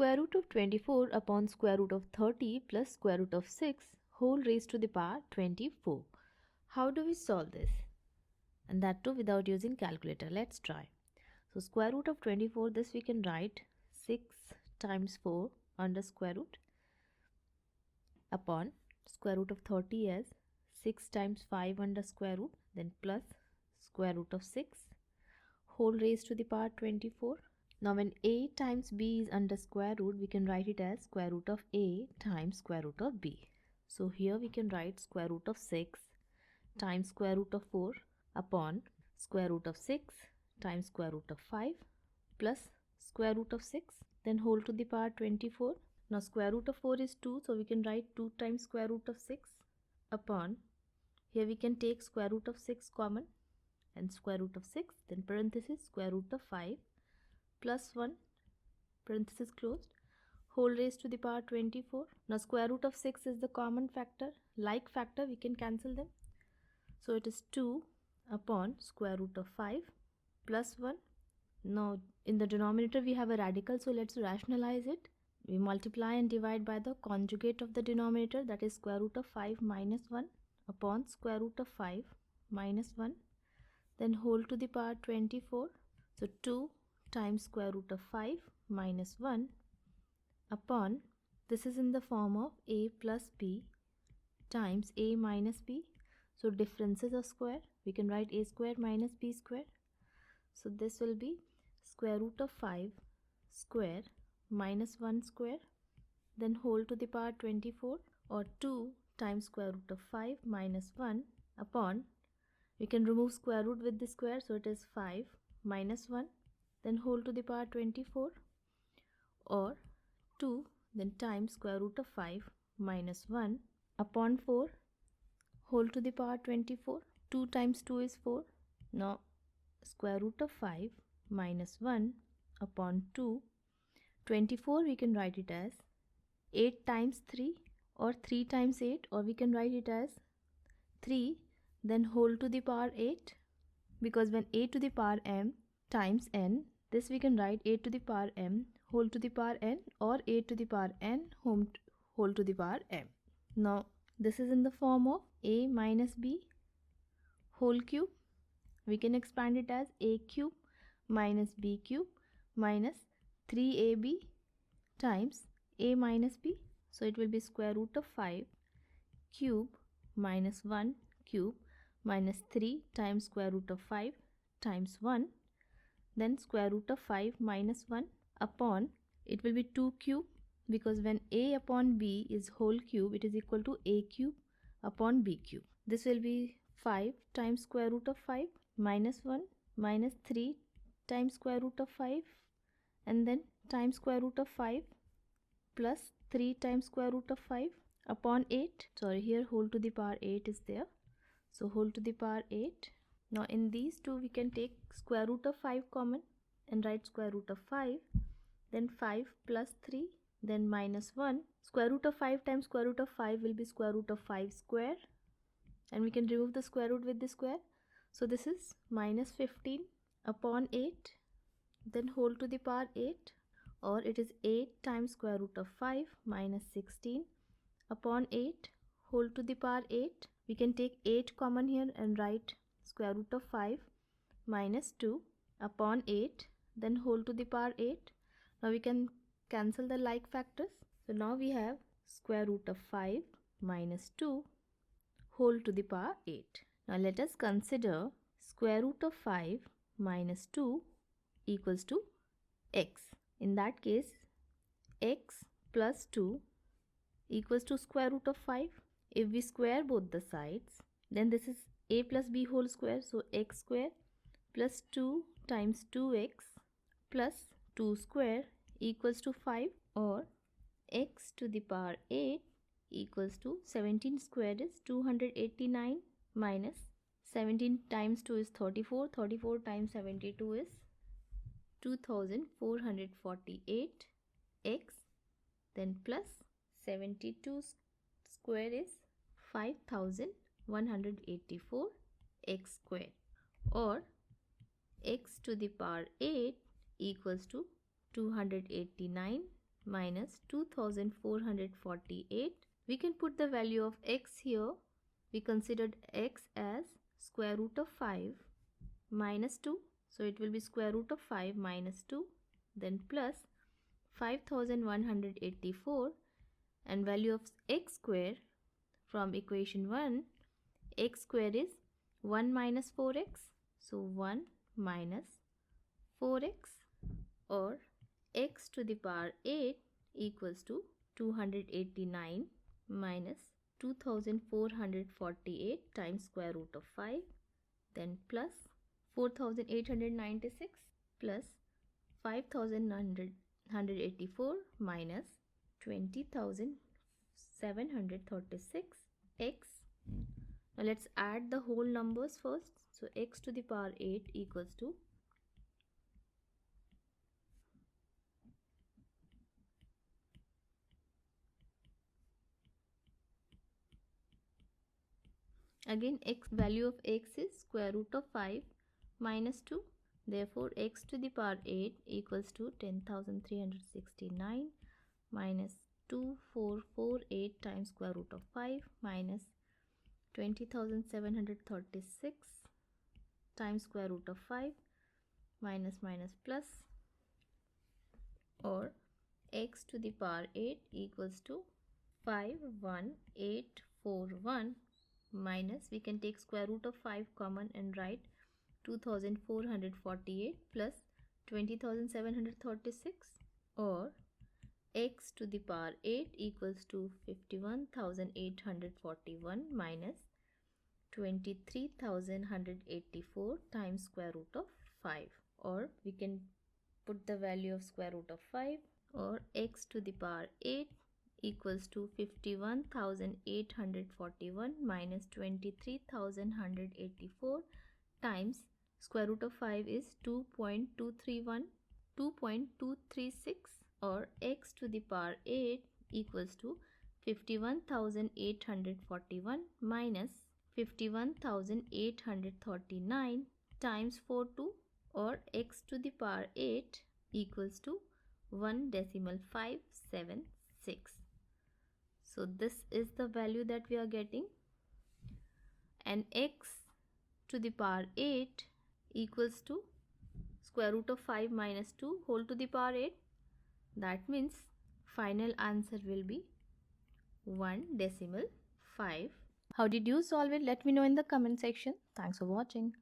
Square root of 24 upon square root of 30 plus square root of 6 whole raised to the power 24. How do we solve this? And that too without using calculator. Let's try. So square root of 24, this we can write 6 times 4 under square root upon square root of 30 as 6 times 5 under square root, then plus square root of 6 whole raised to the power 24. Now when a times b is under square root, we can write it as square root of a times square root of b. So here we can write square root of 6 times square root of 4 upon square root of 6 times square root of 5 plus square root of 6, then whole to the power 24. Now square root of 4 is 2, so we can write 2 times square root of 6 upon, here we can take square root of 6 common and square root of 6, then parenthesis square root of 5 plus 1 parenthesis closed whole raised to the power 24. Now square root of 6 is the common factor, like factor we can cancel them. So it is 2 upon square root of 5 plus 1. Now in the denominator we have a radical, so let's rationalize it. We multiply and divide by the conjugate of the denominator, that is square root of 5 minus 1 upon square root of 5 minus 1, then whole to the power 24. So 2 times square root of 5 minus 1 upon, this is in the form of a plus b times a minus b. So differences of square, we can write a square minus b square. So this will be square root of 5 square minus 1 square, then whole to the power 24, or 2 times square root of 5 minus 1 upon, we can remove square root with the square, so it is 5 minus 1, then whole to the power 24, or 2 then times square root of 5 minus 1 upon 4 whole to the power 24. 2 times 2 is 4. Now square root of 5 minus 1 upon 2. 24 we can write it as 8 times 3 or 3 times 8, or we can write it as 3 then whole to the power 8, because when a to the power m times n, this we can write a to the power m whole to the power n, or a to the power n whole to the power m. Now this is in the form of a minus b whole cube. We can expand it as a cube minus b cube minus 3ab times a minus b. So it will be square root of 5 cube minus 1 cube minus 3 times square root of 5 times 1, then square root of 5 minus 1 upon, it will be 2 cube, because when a upon b is whole cube, it is equal to a cube upon b cube. This will be 5 times square root of 5 minus 1 minus 3 times square root of 5, and then times square root of 5 plus 3 times square root of 5 upon 8. Sorry, here whole to the power 8 is there, so whole to the power 8. Now in these two we can take square root of 5 common and write square root of 5, then 5 plus 3, then minus 1. Square root of 5 times square root of 5 will be square root of 5 square, and we can remove the square root with the square. So this is minus 15 upon 8, then whole to the power 8, or it is 8 times square root of 5 minus 16 upon 8 whole to the power 8. We can take 8 common here and write square root of 5 minus 2 upon 8, then whole to the power 8. Now we can cancel the like factors. So now we have square root of 5 minus 2 whole to the power 8. Now let us consider square root of 5 minus 2 equals to x. In that case, x plus 2 equals to square root of 5. If we square both the sides, then this is a plus b whole square, so x square plus 2 times 2x plus 2 square equals to 5, or x to the power 8 equals to 17 squared is 289 minus 17 times 2 is 34, 34 times 72 is 2448 x, then plus 72 square is 5184 x square, or x to the power 8 equals to 289 minus 2448. We can put the value of x here. We considered x as square root of 5 minus 2. So it will be square root of 5 minus 2, then plus 5184, and value of x square from equation 1, x square is 1 minus 4x. So 1 minus 4x, or x to the power 8 equals to 289 minus 2448 times square root of 5, then plus 4896 plus 5184 minus 20736 x. Now let's add the whole numbers first. So x to the power 8 equals to again x value of x is square root of 5 minus 2. Therefore x to the power 8 equals to 10369 minus 2448 times square root of 5 minus 20736 times square root of 5 minus plus, or x to the power 8 equals to 51841 minus, we can take square root of 5 common and write 2448 plus 20736, or x to the power 8 equals to 51841 minus 23184 times square root of 5, or we can put the value of square root of 5, or x to the power 8 equals to 51841 minus 23184 times square root of 5 is 2.236, or x to the power 8 equals to 51841 minus 51839 times 42, or x to the power 8 equals to 1.576. So this is the value that we are getting, and x to the power 8 equals to square root of 5 minus 2 whole to the power 8. That means final answer will be 1.5. How did you solve it? Let me know in the comment section. Thanks for watching.